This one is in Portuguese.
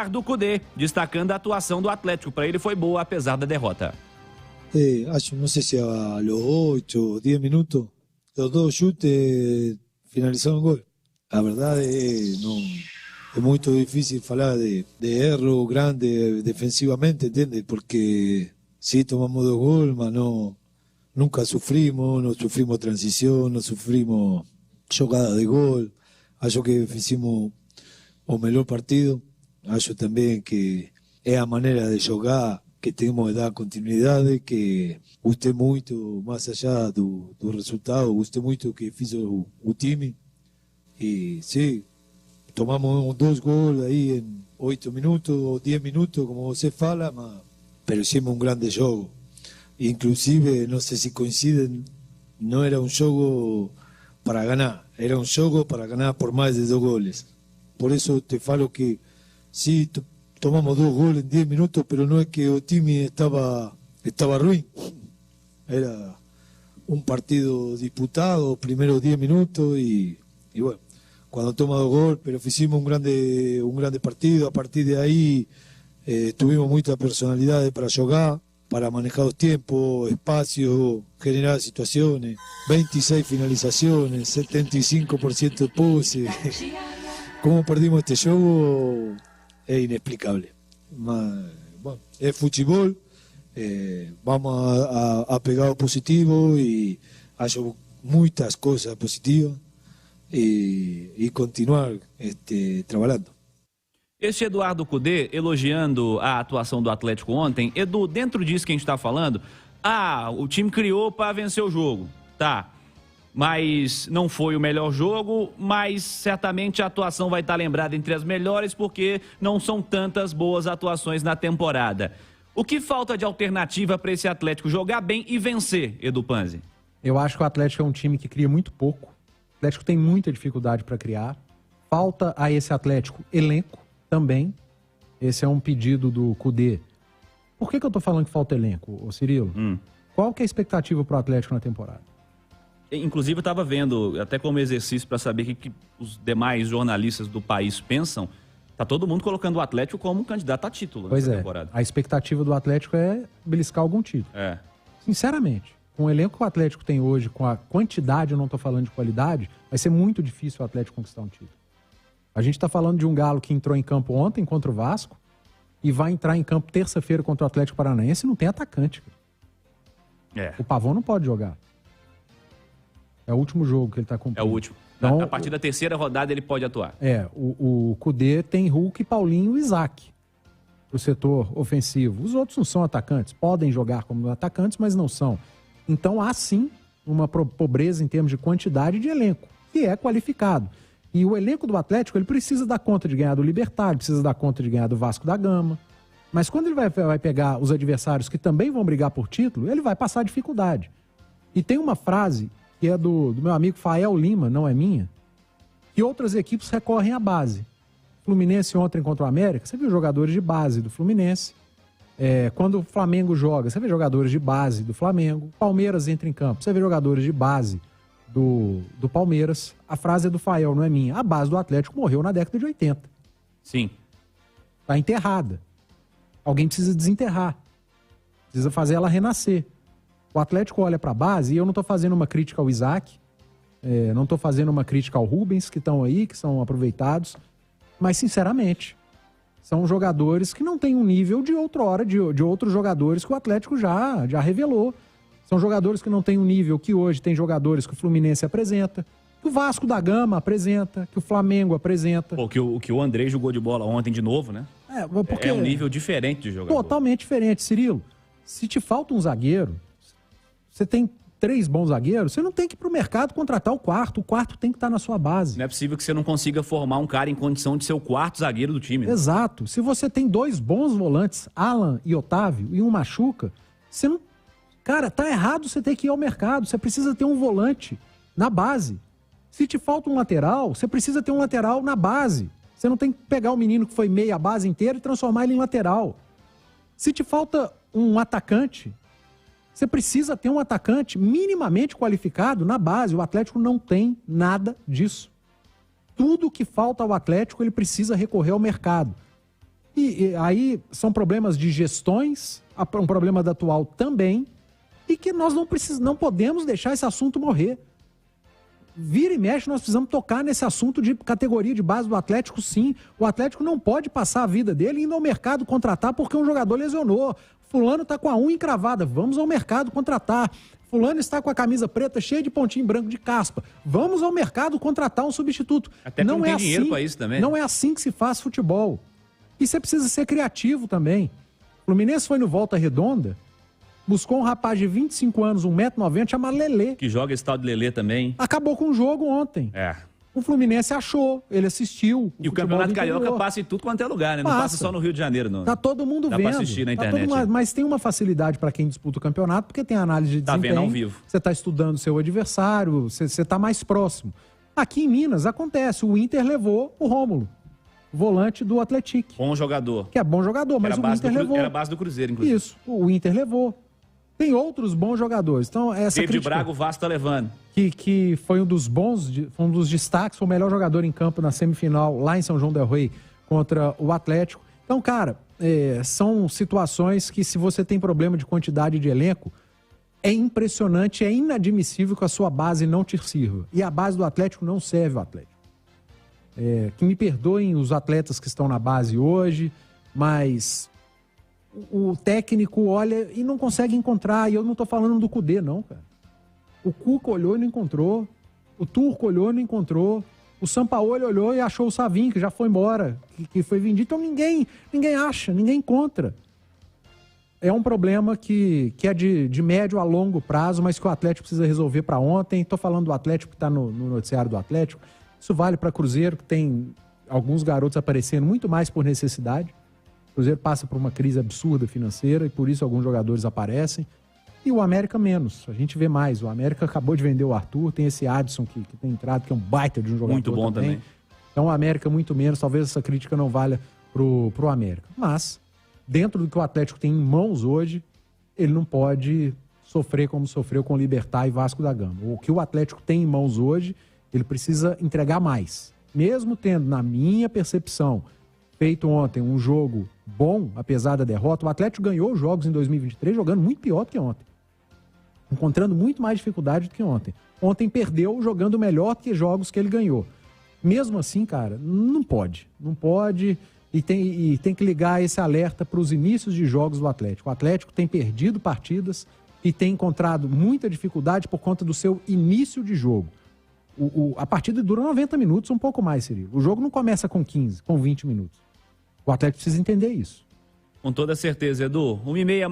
do Cudê, destacando a atuação do Atlético. Para ele foi boa, apesar da derrota. No sé si a los 8 o 10 minutos, los dos chutes finalizaron el gol. La verdad es muy difícil hablar de error grande defensivamente, ¿entiendes? Porque sí tomamos 2 goles, mas nunca sufrimos, no sufrimos transición, no sufrimos jugada de gol. Acho que hicimos o melhor partido. Acho también que es a manera de jugar que temos que dar continuidade, que gostei muito, mais allá do resultado, gostei muito que fez o time. E sim, tomamos 2 gols aí em 8 minutos ou 10 minutos, como você fala, mas hicimos um grande jogo. Inclusive, não sei se coincidem, não era um jogo para ganhar, era um jogo para ganhar por mais de 2 goles. Por isso te falo que sim, tomamos 2 goles en 10 minutos, pero no es que el time estaba ruin. Era un partido disputado, primeros 10 minutos y bueno, cuando toma 2 goles, pero hicimos un grande partido. A partir de ahí tuvimos mucha personalidad para jugar, para manejar los tiempos, espacios, generar situaciones, 26 finalizaciones, 75% de pose. ¿Cómo perdimos este juego? Es inexplicable. Bueno, es fútbol, vamos a pegar positivo y hay muchas cosas positivas y continuar trabalhando. Este Eduardo Cudê elogiando a atuação do Atlético ontem. Edu, dentro disso que a gente está falando, o time criou para vencer o jogo, tá? Mas não foi o melhor jogo, mas certamente a atuação vai estar lembrada entre as melhores porque não são tantas boas atuações na temporada. O que falta de alternativa para esse Atlético jogar bem e vencer, Edu Panzi? Eu acho que o Atlético é um time que cria muito pouco. O Atlético tem muita dificuldade para criar. Falta a esse Atlético elenco também. Esse é um pedido do Cudê. Por que eu tô falando que falta elenco, Cirilo? Qual que é a expectativa para o Atlético na temporada? Inclusive, eu estava vendo, até como exercício para saber o que os demais jornalistas do país pensam, tá todo mundo colocando o Atlético como um candidato a título nessa temporada. A expectativa do Atlético é beliscar algum título. Sinceramente, com o elenco que o Atlético tem hoje, com a quantidade, eu não estou falando de qualidade, vai ser muito difícil o Atlético conquistar um título. A gente está falando de um Galo que entrou em campo ontem contra o Vasco e vai entrar em campo terça-feira contra o Atlético Paranaense e não tem atacante. O Pavão não pode jogar. É o último jogo que ele está cumprindo. É o último. Então, a partir da terceira rodada ele pode atuar. O Cudê tem Hulk, Paulinho e Isaac pro setor ofensivo. Os outros não são atacantes. Podem jogar como atacantes, mas não são. Então há sim uma pobreza em termos de quantidade de elenco, que é qualificado. E o elenco do Atlético, ele precisa dar conta de ganhar do Libertad, precisa dar conta de ganhar do Vasco da Gama. Mas quando ele vai pegar os adversários que também vão brigar por título, ele vai passar dificuldade. E tem uma frase que é do meu amigo Fael Lima, não é minha, que outras equipes recorrem à base. Fluminense ontem contra o América, você viu jogadores de base do Fluminense. Quando o Flamengo joga, você vê jogadores de base do Flamengo. Palmeiras entra em campo, você vê jogadores de base do Palmeiras. A frase é do Fael, não é minha. A base do Atlético morreu na década de 80. Sim. Está enterrada. Alguém precisa desenterrar. Precisa fazer ela renascer. O Atlético olha para a base, e eu não estou fazendo uma crítica ao Isaac, não estou fazendo uma crítica ao Rubens, que estão aí, que são aproveitados, mas, sinceramente, são jogadores que não têm um nível de outrora, de outros jogadores que o Atlético já revelou. São jogadores que não têm um nível que hoje tem jogadores que o Fluminense apresenta, que o Vasco da Gama apresenta, que o Flamengo apresenta. Pô, que o André jogou de bola ontem de novo, né? Porque é um nível diferente de jogador. Totalmente diferente, Cirilo. Se te falta um zagueiro, você tem 3 bons zagueiros, você não tem que ir pro mercado contratar o quarto tem que estar na sua base. Não é possível que você não consiga formar um cara em condição de ser o 4º zagueiro do time. Né? Exato. Se você tem 2 bons volantes, Alan e Otávio, e um machuca, você não... Cara, tá errado você ter que ir ao mercado, você precisa ter um volante na base. Se te falta um lateral, você precisa ter um lateral na base. Você não tem que pegar o menino que foi meia base inteira e transformar ele em lateral. Se te falta um atacante, você precisa ter um atacante minimamente qualificado na base. O Atlético não tem nada disso. Tudo que falta ao Atlético, ele precisa recorrer ao mercado. E aí são problemas de gestões, um problema da atual também, e que nós não podemos deixar esse assunto morrer. Vira e mexe, nós precisamos tocar nesse assunto de categoria de base do Atlético, sim. O Atlético não pode passar a vida dele indo ao mercado contratar porque um jogador lesionou. Fulano está com a unha encravada, vamos ao mercado contratar. Fulano está com a camisa preta cheia de pontinho branco de caspa, vamos ao mercado contratar um substituto. Até não tem dinheiro para isso também. Não é assim que se faz futebol. E você precisa ser criativo também. O Fluminense foi no Volta Redonda, buscou um rapaz de 25 anos, 1,90 m, chamado Lelê. Que joga esse tal de Lelê também. Acabou com o jogo ontem. O Fluminense achou, ele assistiu. E o Campeonato Carioca passa em tudo quanto é lugar, né? Não passa só no Rio de Janeiro, não. Tá todo mundo vendo. Dá pra assistir na internet. Mas tem uma facilidade para quem disputa o campeonato, porque tem análise de desempenho. Tá vendo ao vivo. Você tá estudando seu adversário, você tá mais próximo. Aqui em Minas acontece, o Inter levou o Rômulo, volante do Atlético. Bom jogador. Que é bom jogador, mas o Inter levou. Era a base do Cruzeiro, inclusive. Isso, o Inter levou. Tem outros bons jogadores. Então, essa David crítica, Braga, o Vasco tá levando. Que foi um dos bons, foi um dos destaques, foi o melhor jogador em campo na semifinal lá em São João del Rei contra o Atlético. Então, cara, são situações que, se você tem problema de quantidade de elenco, é impressionante, é inadmissível que a sua base não te sirva. E a base do Atlético não serve ao Atlético. Que me perdoem os atletas que estão na base hoje, mas o técnico olha e não consegue encontrar. E eu não estou falando do Cudê, não, cara. O Cuca olhou e não encontrou. O Turco olhou e não encontrou. O Sampaoli olhou e achou o Savinho, que já foi embora, que foi vendido. Então ninguém acha, ninguém encontra. É um problema que é de médio a longo prazo, mas que o Atlético precisa resolver para ontem. Estou falando do Atlético, que está no noticiário do Atlético. Isso vale para Cruzeiro, que tem alguns garotos aparecendo muito mais por necessidade. O Cruzeiro passa por uma crise absurda financeira e por isso alguns jogadores aparecem. E o América menos. A gente vê mais. O América acabou de vender o Arthur, tem esse Adson que tem entrado, que é um baita de um jogador. Muito bom também. Então o América muito menos. Talvez essa crítica não valha pro América. Mas, dentro do que o Atlético tem em mãos hoje, ele não pode sofrer como sofreu com o Libertad e Vasco da Gama. O que o Atlético tem em mãos hoje, ele precisa entregar mais. Mesmo tendo, na minha percepção, feito ontem um jogo bom, apesar da derrota, o Atlético ganhou os jogos em 2023 jogando muito pior do que ontem. Encontrando muito mais dificuldade do que ontem. Ontem perdeu jogando melhor que jogos que ele ganhou. Mesmo assim, cara, não pode. Não pode e tem que ligar esse alerta para os inícios de jogos do Atlético. O Atlético tem perdido partidas e tem encontrado muita dificuldade por conta do seu início de jogo. A partida dura 90 minutos, um pouco mais, Cirilo. O jogo não começa com 15, com 20 minutos. O Atlético precisa entender isso. Com toda certeza, Edu. 1h30,